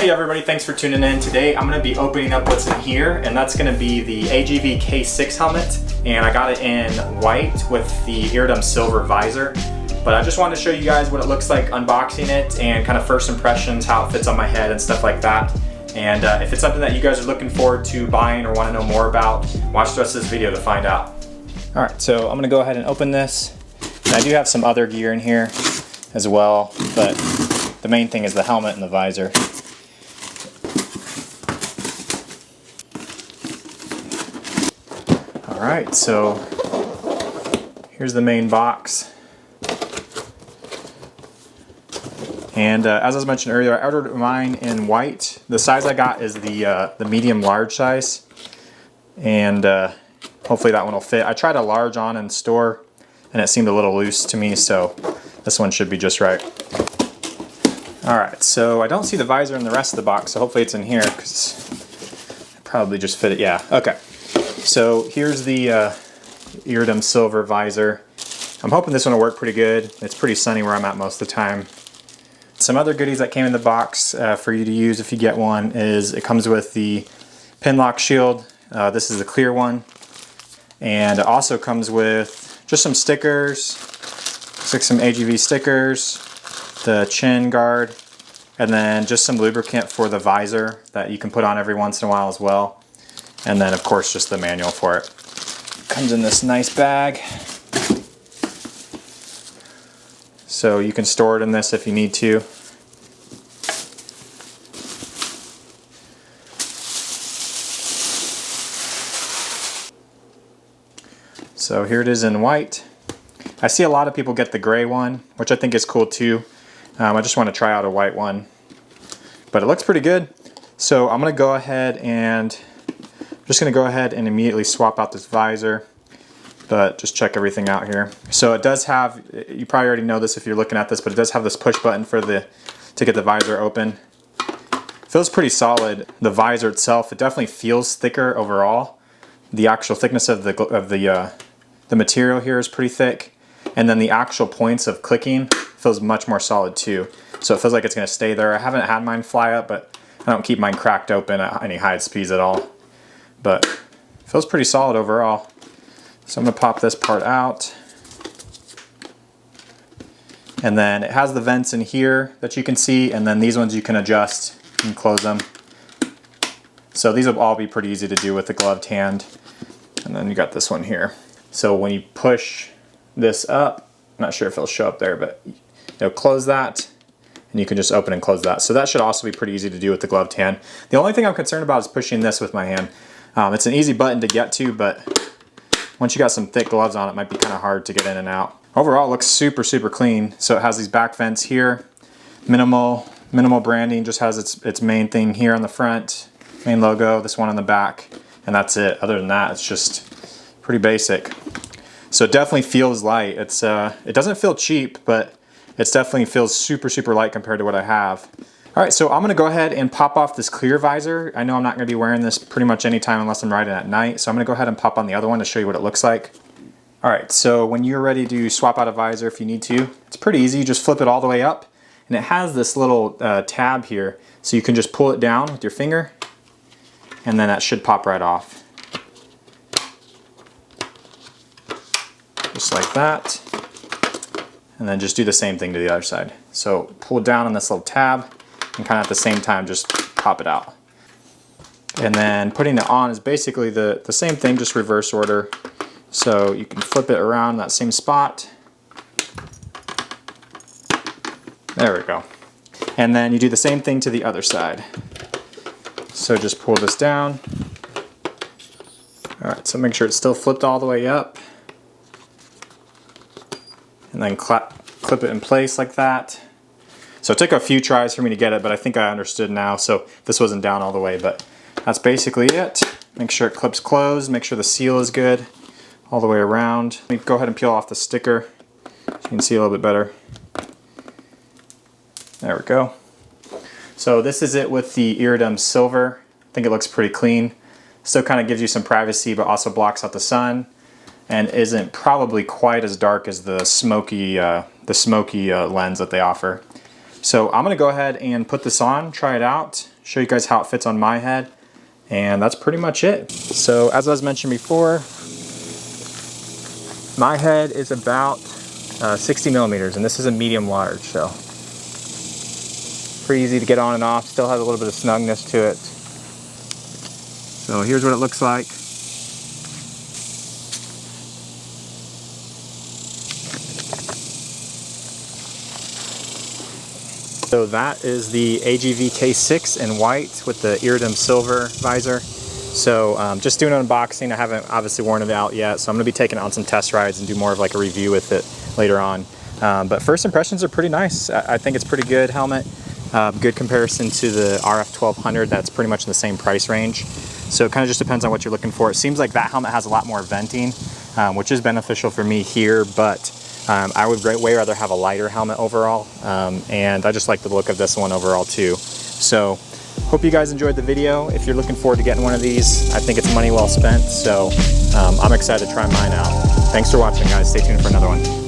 Hey everybody, thanks for tuning in. Today I'm going to be opening up what's in here, and that's going to be the AGV K6 helmet, and I got it in white with the Iridium Silver visor. But I just wanted to show you guys what it looks like unboxing it and kind of first impressions, how it fits on my head and stuff like that. And if it's something that you guys are looking forward to buying or want to know more about, watch the rest of this video to find out. Alright, so I'm going to go ahead and open this. And I do have some other gear in here as well, but the main thing is the helmet and the visor. Alright, so here's the main box. And as I was mentioning earlier, I ordered mine in white. The size I got is the medium large size. And hopefully that one will fit. I tried a large on in store and it seemed a little loose to me, so this one should be just right. Alright, so I don't see the visor in the rest of the box, so hopefully it's in here because I probably just fit it. Yeah, okay. So here's the Iridium Silver visor. I'm hoping this one will work pretty good. It's pretty sunny where I'm at most of the time. Some other goodies that came in the box for you to use if you get one is it comes with the pin lock shield. This is the clear one. And it also comes with just some stickers. Looks like some AGV stickers, the chin guard, and then just some lubricant for the visor that you can put on every once in a while as well. And then of course just the manual for it. Comes in this nice bag. So you can store it in this if you need to. So here it is in white. I see a lot of people get the gray one, which I think is cool too. I just want to try out a white one. But it looks pretty good. So I'm going to go ahead and immediately swap out this visor. But just check everything out here. So it does have, you probably already know this if you're looking at this, but it does have this push button for to get the visor open. Feels pretty solid. The visor itself, it definitely feels thicker overall. The actual thickness of the material here is pretty thick, and then the actual points of clicking feels much more solid too. So it feels like it's going to stay there. I haven't had mine fly up, but I don't keep mine cracked open at any high speeds at all. But it feels pretty solid overall. So I'm going to pop this part out. And then it has the vents in here that you can see, and then these ones you can adjust and close them. So these will all be pretty easy to do with the gloved hand. And then you got this one here. So when you push this up, I'm not sure if it'll show up there, but you'll close that and you can just open and close that. So that should also be pretty easy to do with the gloved hand. The only thing I'm concerned about is pushing this with my hand. It's an easy button to get to, but once you got some thick gloves on, it might be kind of hard to get in and out. Overall, it looks super, super clean. So it has these back vents here, minimal branding, just has its main thing here on the front, main logo, this one on the back, and that's it. Other than that, it's just pretty basic. So it definitely feels light. It doesn't feel cheap, but it definitely feels super, super light compared to what I have. All right, so I'm gonna go ahead and pop off this clear visor. I know I'm not gonna be wearing this pretty much anytime unless I'm riding at night, so I'm gonna go ahead and pop on the other one to show you what it looks like. All right, so when you're ready to swap out a visor if you need to, it's pretty easy. You just flip it all the way up, and it has this little tab here, so you can just pull it down with your finger, and then that should pop right off. Just like that. And then just do the same thing to the other side. So pull down on this little tab, and kind of at the same time just pop it out. And then putting it on is basically the same thing, just reverse order. So you can flip it around that same spot. There we go. And then you do the same thing to the other side. So just pull this down. Alright, so make sure it's still flipped all the way up. And then clip it in place like that. So it took a few tries for me to get it, but I think I understood now. So this wasn't down all the way, but that's basically it. Make sure it clips closed, make sure the seal is good all the way around. Let me go ahead and peel off the sticker so you can see a little bit better. There we go. So this is it with the Iridium Silver. I think it looks pretty clean. Still kind of gives you some privacy, but also blocks out the sun, and isn't probably quite as dark as the smoky lens that they offer. So I'm going to go ahead and put this on, try it out, show you guys how it fits on my head, and that's pretty much it. So as I was mentioned before, my head is about 60 millimeters, and this is a medium large, so pretty easy to get on and off. Still has a little bit of snugness to it. So here's what it looks like. So that is the AGV K6 in white with the Iridium Silver visor. So just doing an unboxing. I haven't obviously worn it out yet, so I'm going to be taking it on some test rides and do more of like a review with it later on. But first impressions are pretty nice. I think it's pretty good helmet. Good comparison to the RF 1200 that's pretty much in the same price range. So it kind of just depends on what you're looking for. It seems like that helmet has a lot more venting, which is beneficial for me here, but I would way rather have a lighter helmet overall, and I just like the look of this one overall too. So hope you guys enjoyed the video. If you're looking forward to getting one of these, I think it's money well spent, so I'm excited to try mine out. Thanks for watching, guys. Stay tuned for another one.